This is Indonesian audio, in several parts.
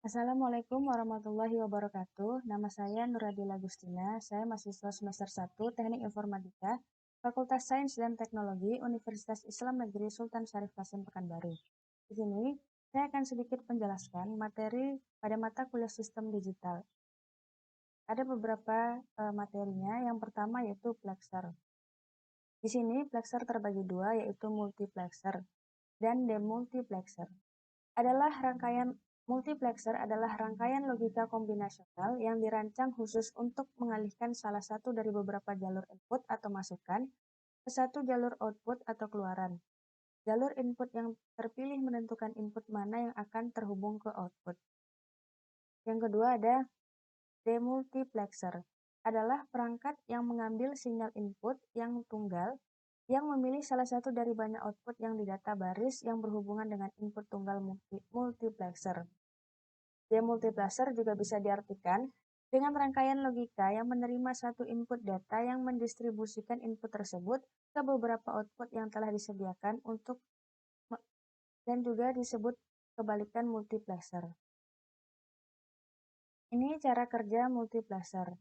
Assalamualaikum warahmatullahi wabarakatuh. Nama saya Nuradila Agustina. Saya mahasiswa semester 1 Teknik Informatika, Fakultas Sains dan Teknologi, Universitas Islam Negeri Sultan Syarif Hasanuddin Pekanbaru. Di sini, saya akan sedikit menjelaskan materi pada mata kuliah Sistem Digital. Ada beberapa materinya. Yang pertama yaitu Plexer. Di sini, Plexer terbagi dua, yaitu Multiplexer dan Demultiplexer. Multiplexer adalah rangkaian logika kombinasional yang dirancang khusus untuk mengalihkan salah satu dari beberapa jalur input atau masukan ke satu jalur output atau keluaran. Jalur input yang terpilih menentukan input mana yang akan terhubung ke output. Yang kedua ada demultiplexer, adalah perangkat yang mengambil sinyal input yang tunggal yang memilih salah satu dari banyak output yang didata baris yang berhubungan dengan input tunggal multiplexer. Demultiplexer juga bisa diartikan dengan rangkaian logika yang menerima satu input data yang mendistribusikan input tersebut ke beberapa output yang telah disediakan dan juga disebut kebalikan multiplexer. Ini cara kerja multiplexer.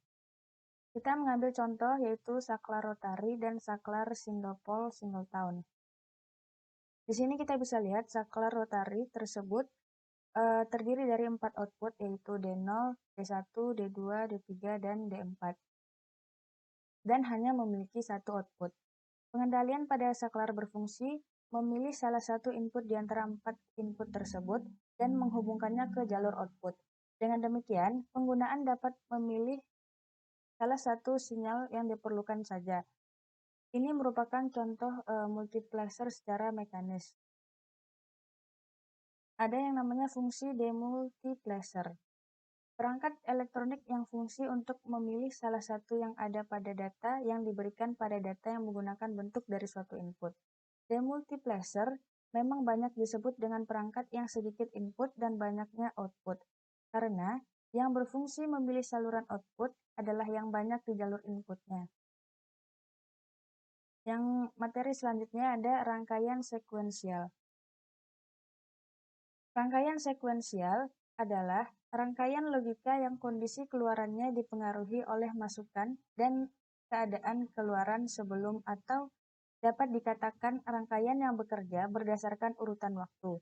Kita mengambil contoh yaitu saklar rotary dan saklar single pole single tone. Di sini kita bisa lihat saklar rotary tersebut terdiri dari 4 output yaitu D0, D1, D2, D3, dan D4. Dan hanya memiliki satu output. Pengendalian pada saklar berfungsi memilih salah satu input di antara 4 input tersebut dan menghubungkannya ke jalur output. Dengan demikian, penggunaan dapat memilih salah satu sinyal yang diperlukan saja. Ini merupakan contoh multiplexer secara mekanis. Ada yang namanya fungsi demultiplexer. Perangkat elektronik yang fungsi untuk memilih salah satu yang ada pada data yang diberikan pada data yang menggunakan bentuk dari suatu input. Demultiplexer memang banyak disebut dengan perangkat yang sedikit input dan banyaknya output, karena yang berfungsi memilih saluran output adalah yang banyak di jalur inputnya. Yang materi selanjutnya ada rangkaian sekuensial. Rangkaian sekuensial adalah rangkaian logika yang kondisi keluarannya dipengaruhi oleh masukan dan keadaan keluaran sebelum atau dapat dikatakan rangkaian yang bekerja berdasarkan urutan waktu.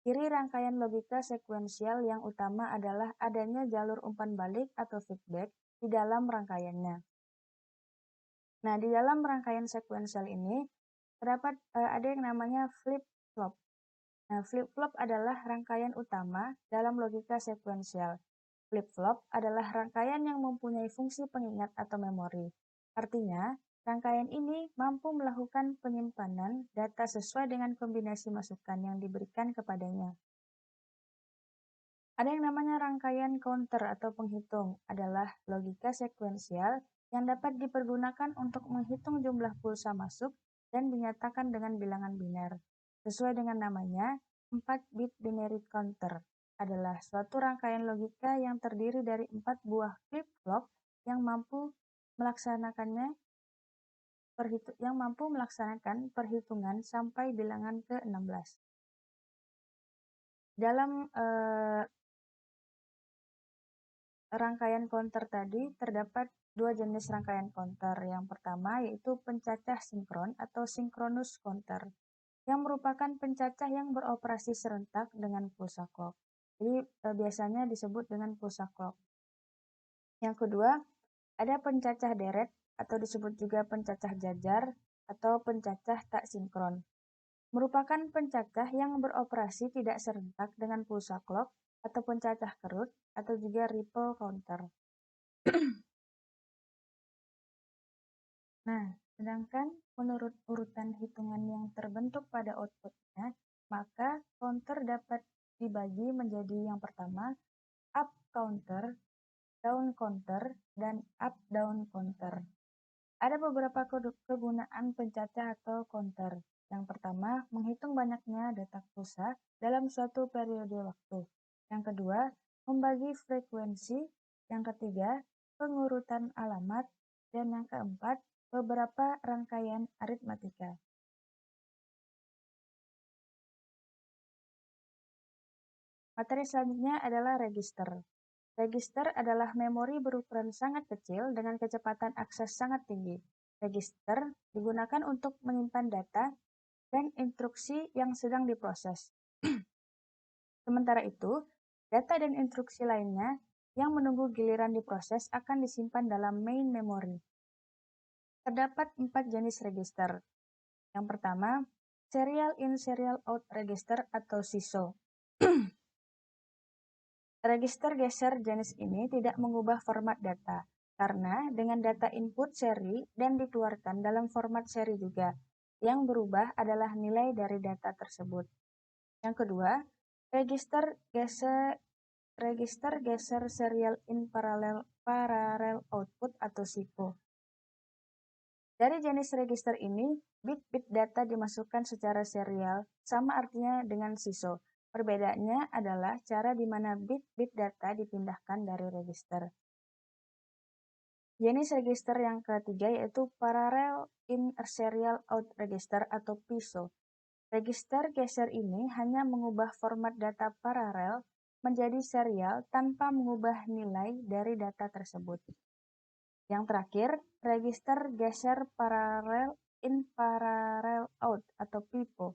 Ciri rangkaian logika sekuensial yang utama adalah adanya jalur umpan balik atau feedback di dalam rangkaiannya. Nah, di dalam rangkaian sekuensial ini terdapat ada yang namanya flip-flop. Nah, flip-flop adalah rangkaian utama dalam logika sekuensial. Flip-flop adalah rangkaian yang mempunyai fungsi pengingat atau memori. Artinya, rangkaian ini mampu melakukan penyimpanan data sesuai dengan kombinasi masukan yang diberikan kepadanya. Ada yang namanya rangkaian counter atau penghitung, adalah logika sekuensial yang dapat dipergunakan untuk menghitung jumlah pulsa masuk dan dinyatakan dengan bilangan biner. Sesuai dengan namanya, 4-bit binary counter adalah suatu rangkaian logika yang terdiri dari 4 buah flip-flop yang mampu melaksanakan perhitungan sampai bilangan ke-16. Dalam rangkaian counter tadi terdapat dua jenis rangkaian counter. Yang pertama yaitu pencacah sinkron atau synchronous counter, yang merupakan pencacah yang beroperasi serentak dengan pulsa clock. Jadi biasanya disebut dengan pulsa clock. Yang kedua, ada pencacah deret atau disebut juga pencacah jajar atau pencacah tak sinkron. Merupakan pencacah yang beroperasi tidak serentak dengan pulsa clock atau pencacah kerut atau juga ripple counter. Nah, sedangkan menurut urutan hitungan yang terbentuk pada outputnya, maka counter dapat dibagi menjadi yang pertama, up counter, down counter, dan up-down counter. Ada beberapa kegunaan pencacah atau counter. Yang pertama, menghitung banyaknya data pulsa dalam suatu periode waktu. Yang kedua, membagi frekuensi. Yang ketiga, pengurutan alamat. Dan yang keempat, beberapa rangkaian aritmatika. Materi selanjutnya adalah register. Register adalah memori berukuran sangat kecil dengan kecepatan akses sangat tinggi. Register digunakan untuk menyimpan data dan instruksi yang sedang diproses. Sementara itu, data dan instruksi lainnya yang menunggu giliran diproses akan disimpan dalam main memory. Terdapat 4 jenis register. Yang pertama, Serial In Serial Out Register atau SISO. Register geser jenis ini tidak mengubah format data, karena dengan data input seri dan dikeluarkan dalam format seri juga. Yang berubah adalah nilai dari data tersebut. Yang kedua, register geser serial in parallel output atau SIPO. Dari jenis register ini, bit-bit data dimasukkan secara serial, sama artinya dengan SISO. Perbedaannya adalah cara di mana bit-bit data dipindahkan dari register. Jenis register yang ketiga yaitu Parallel In Serial Out Register atau PISO. Register geser ini hanya mengubah format data paralel menjadi serial tanpa mengubah nilai dari data tersebut. Yang terakhir, register geser Parallel In Parallel Out atau PIPO.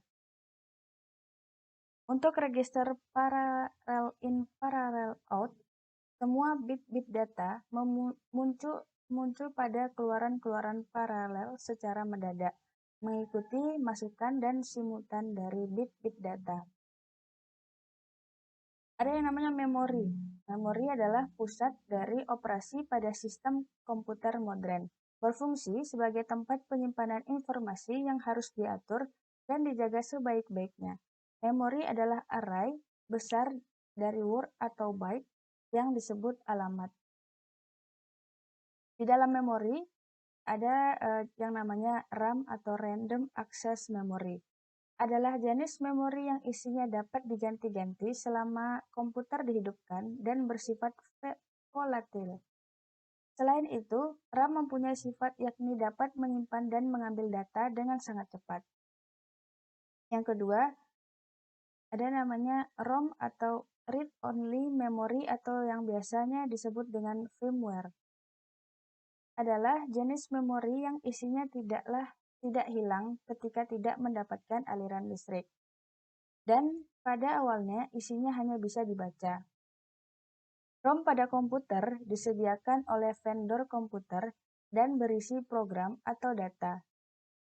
Untuk register Parallel In Parallel Out, semua bit-bit data muncul pada keluaran-keluaran paralel secara mendadak, mengikuti masukan dan simultan dari bit-bit data. Ada yang namanya memori. Memori adalah pusat dari operasi pada sistem komputer modern. Berfungsi sebagai tempat penyimpanan informasi yang harus diatur dan dijaga sebaik-baiknya. Memori adalah array besar dari word atau byte yang disebut alamat. Di dalam memori ada yang namanya RAM atau Random Access Memory. Adalah jenis memori yang isinya dapat diganti-ganti selama komputer dihidupkan dan bersifat volatil. Selain itu, RAM mempunyai sifat yakni dapat menyimpan dan mengambil data dengan sangat cepat. Yang kedua, ada namanya ROM atau Read Only Memory atau yang biasanya disebut dengan firmware. Adalah jenis memori yang isinya tidak hilang ketika tidak mendapatkan aliran listrik. Dan pada awalnya isinya hanya bisa dibaca. ROM pada komputer disediakan oleh vendor komputer dan berisi program atau data.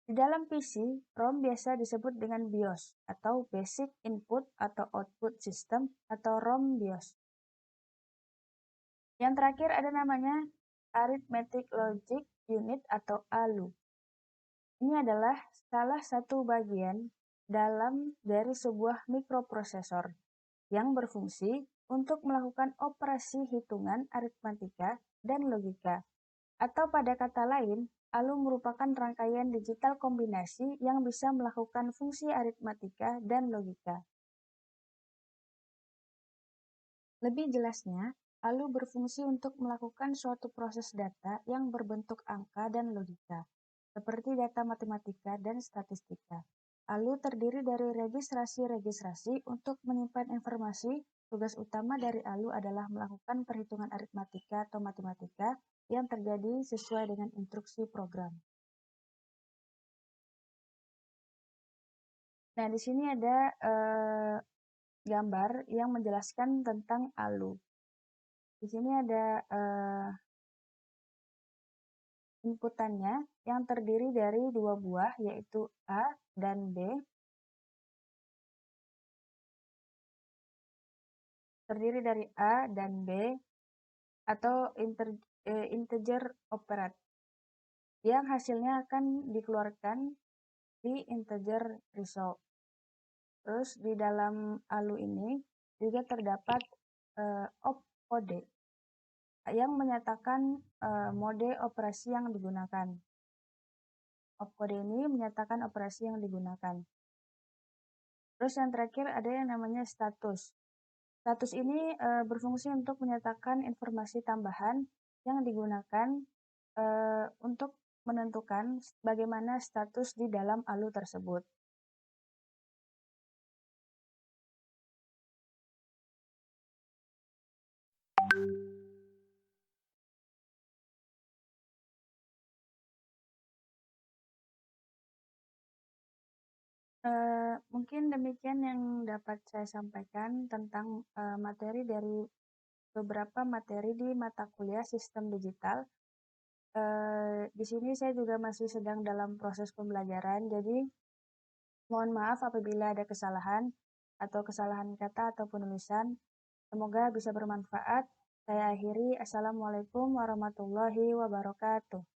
Di dalam PC, ROM biasa disebut dengan BIOS atau Basic Input atau Output System atau ROM BIOS. Yang terakhir ada namanya Arithmetic Logic Unit atau ALU. Ini adalah salah satu bagian dari sebuah mikroprosesor yang berfungsi untuk melakukan operasi hitungan aritmatika dan logika. Atau pada kata lain, ALU merupakan rangkaian digital kombinasi yang bisa melakukan fungsi aritmatika dan logika. Lebih jelasnya, ALU berfungsi untuk melakukan suatu proses data yang berbentuk angka dan logika, seperti data matematika dan statistika. ALU terdiri dari registrasi-registrasi untuk menyimpan informasi. Tugas utama dari ALU adalah melakukan perhitungan aritmatika atau matematika yang terjadi sesuai dengan instruksi program. Nah, di sini ada gambar yang menjelaskan tentang ALU. Di sini ada inputannya yang terdiri dari dua buah, yaitu A dan B. Terdiri dari A dan B atau integer operand yang hasilnya akan dikeluarkan di integer result. Terus di dalam ALU ini juga terdapat opcode yang menyatakan mode operasi yang digunakan. Opcode ini menyatakan operasi yang digunakan. Terus yang terakhir ada yang namanya status. Status ini berfungsi untuk menyatakan informasi tambahan yang digunakan untuk menentukan bagaimana status di dalam ALU tersebut. Mungkin demikian yang dapat saya sampaikan tentang materi dari beberapa materi di mata kuliah sistem digital. Di sini saya juga masih sedang dalam proses pembelajaran, jadi mohon maaf apabila ada kesalahan atau kesalahan kata atau penulisan. Semoga bisa bermanfaat. Saya akhiri. Assalamualaikum warahmatullahi wabarakatuh.